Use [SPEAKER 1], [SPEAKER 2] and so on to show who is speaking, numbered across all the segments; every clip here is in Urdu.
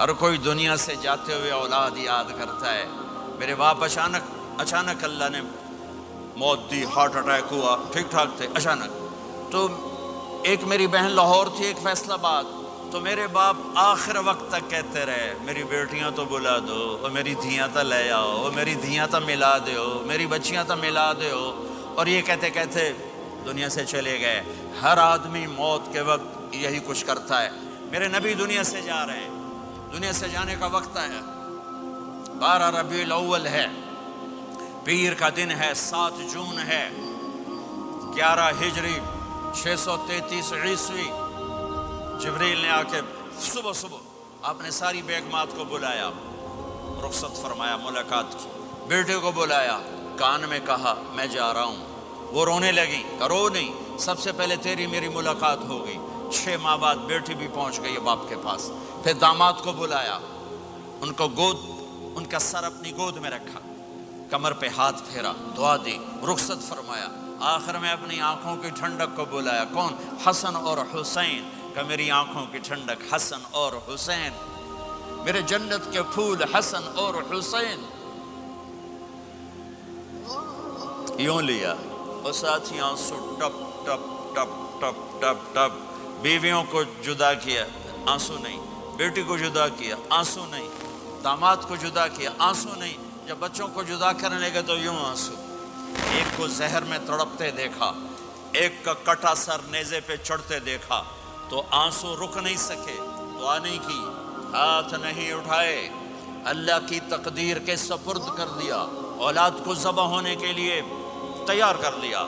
[SPEAKER 1] ہر کوئی دنیا سے جاتے ہوئے اولاد یاد کرتا ہے. میرے باپ اچانک اللہ نے موت دی، ہارٹ اٹیک ہوا، ٹھیک ٹھاک تھے، اچانک. تو ایک میری بہن لاہور تھی، ایک فیصل آباد. تو میرے باپ آخر وقت تک کہتے رہے میری بیٹیاں تو بلا دو، اور میری دھیاں تو لے آؤ، اور میری دھیاں تو ملا دیو، میری بچیاں تو ملا دیو. اور یہ کہتے کہتے دنیا سے چلے گئے. ہر آدمی موت کے وقت یہی کچھ کرتا ہے. میرے نبی دنیا سے جا رہے ہیں، دنیا سے جانے کا وقت ہے. 12 ربیع الاول ہے، پیر کا دن ہے، 7 جون ہے، 11 ہجری 633 عیسوی. جبریل نے آ کے صبح آپ نے ساری بیگمات کو بلایا، رخصت فرمایا ملاقات کی. بیٹے کو بلایا، کان میں کہا میں جا رہا ہوں. وہ رونے لگی، کرو نہیں، سب سے پہلے تیری میری ملاقات ہو گئی. 6 ماہ بعد بیٹی بھی پہنچ گئی باپ کے پاس. پھر داماد کو بلایا، ان کا سر اپنی گود میں رکھا، کمر پہ ہاتھ پھیرا، دعا دی، رخصت فرمایا. آخر میں اپنی آنکھوں کی ٹھنڈک کو بلایا. کون؟ حسن اور حسین. کہ میری آنکھوں کی ٹھنڈک حسن اور حسین، میرے جنت کے پھول حسن اور حسین. یوں لیا اور ساتھی آنسو ٹپ ٹپ ٹپ ٹپ ٹپ ٹپ. بیویوں کو جدا کیا، آنسو نہیں. بیٹی کو جدا کیا، آنسو نہیں. داماد کو جدا کیا، آنسو نہیں. جب بچوں کو جدا کرنے لگے تو یوں آنسو. ایک کو زہر میں تڑپتے دیکھا، ایک کا کٹا سر نیزے پہ چڑھتے دیکھا تو آنسو رک نہیں سکے. دعا نہیں کی، ہاتھ نہیں اٹھائے، اللہ کی تقدیر کے سپرد کر دیا. اولاد کو ذبح ہونے کے لیے تیار کر لیا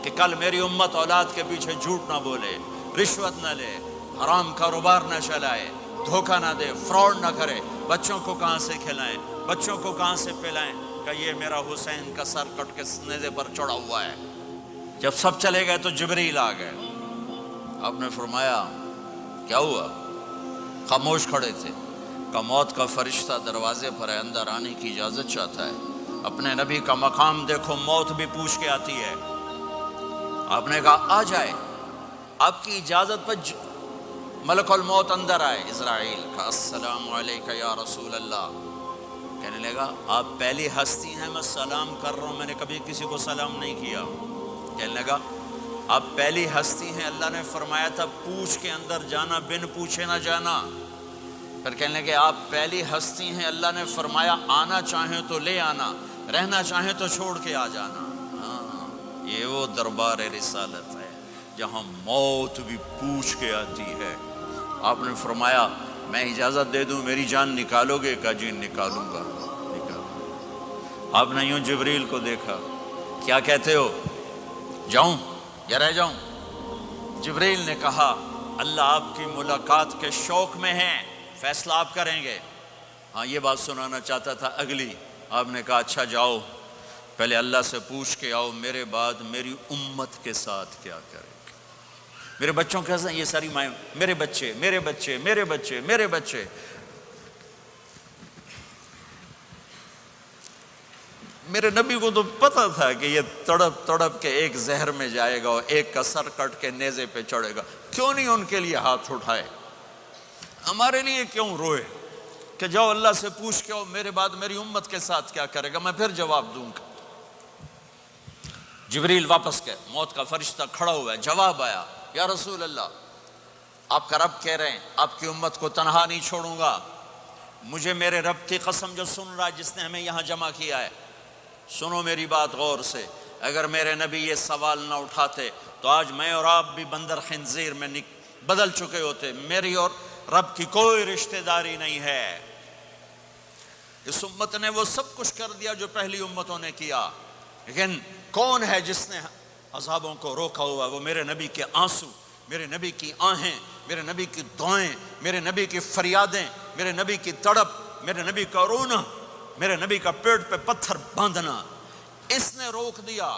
[SPEAKER 1] کہ کل میری امت اولاد کے پیچھے جھوٹ نہ بولے، رشوت نہ لے، حرام کاروبار نہ چلائے، دھوکہ نہ دے، فراڈ نہ کرے. بچوں کو کہاں سے کھلائیں، بچوں کو کہاں سے پلائیں؟ کہ یہ میرا حسین کا سر کٹ کے نیزے پر چڑھا ہوا ہے. جب سب چلے گئے تو جبریل آ گئے. آپ نے فرمایا کیا ہوا؟ خاموش کھڑے تھے. کہ موت کا فرشتہ دروازے پر ہے، اندر آنے کی اجازت چاہتا ہے. اپنے نبی کا مقام دیکھو، موت بھی پوچھ کے آتی ہے. آپ نے کہا آ جائے. آپ کی اجازت پر ملک الموت اندر آئے. اسرائیل کا السلام علیکہ یا رسول اللہ. کہنے لگا آپ پہلی ہستی ہیں، میں سلام کر رہا ہوں، میں نے کبھی کسی کو سلام نہیں کیا. کہنے لگا آپ پہلی ہستی ہیں، اللہ نے فرمایا تھا پوچھ کے اندر جانا، بن پوچھے نہ جانا. پھر کہنے لگے آپ پہلی ہستی ہیں، اللہ نے فرمایا آنا چاہیں تو لے آنا، رہنا چاہیں تو چھوڑ کے آ جانا. ہاں، یہ وہ دربار رسالت ہے جہاں موت بھی پوچھ کے آتی ہے. آپ نے فرمایا میں اجازت دے دوں میری جان نکالو گے؟ کہ جی نکالوں گا. آپ نے یوں جبریل کو دیکھا، کیا کہتے ہو، جاؤں یا رہ جاؤں؟ جبریل نے کہا اللہ آپ کی ملاقات کے شوق میں ہیں، فیصلہ آپ کریں گے. ہاں یہ بات سنانا چاہتا تھا اگلی. آپ نے کہا اچھا جاؤ، پہلے اللہ سے پوچھ کے آؤ میرے بعد میری امت کے ساتھ کیا کرے. میرے بچوں کے ساتھ یہ ساری مائیں، میرے بچے میرے بچے میرے بچے میرے بچے. میرے نبی کو تو پتہ تھا کہ یہ تڑپ تڑپ کے ایک زہر میں جائے گا اور ایک کا سر کٹ کے نیزے پہ چڑھے گا. کیوں نہیں ان کے لیے ہاتھ اٹھائے؟ ہمارے لیے کیوں روئے کہ جاؤ اللہ سے پوچھ کے آؤ میرے بعد میری امت کے ساتھ کیا کرے گا، میں پھر جواب دوں گا. جبریل واپس گئے، موت کا فرشتہ کھڑا ہوا ہے. جواب آیا یا رسول اللہ آپ کا رب کہہ رہے ہیں آپ کی امت کو تنہا نہیں چھوڑوں گا. مجھے میرے رب کی قسم جو سن رہا ہے جس نے ہمیں یہاں جمع کیا ہے، سنو میری بات غور سے. اگر میرے نبی یہ سوال نہ اٹھاتے تو آج میں اور آپ بھی بندر خنزیر میں بدل چکے ہوتے. میری اور رب کی کوئی رشتہ داری نہیں ہے. اس امت نے وہ سب کچھ کر دیا جو پہلی امتوں نے کیا، لیکن کون ہے جس نے عذابوں کو روکا ہوا؟ وہ میرے نبی کے آنسو، میرے نبی کی آہیں، میرے نبی کی دعائیں، میرے نبی کی فریادیں، میرے نبی کی تڑپ، میرے نبی کا رونا، میرے نبی کا پیٹ پہ پتھر باندھنا. اس نے روک دیا.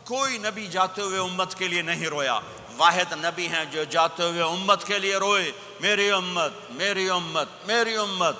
[SPEAKER 1] کوئی نبی جاتے ہوئے امت کے لیے نہیں رویا. واحد نبی ہیں جو جاتے ہوئے امت کے لیے روئے، میری امت میری امت میری امت.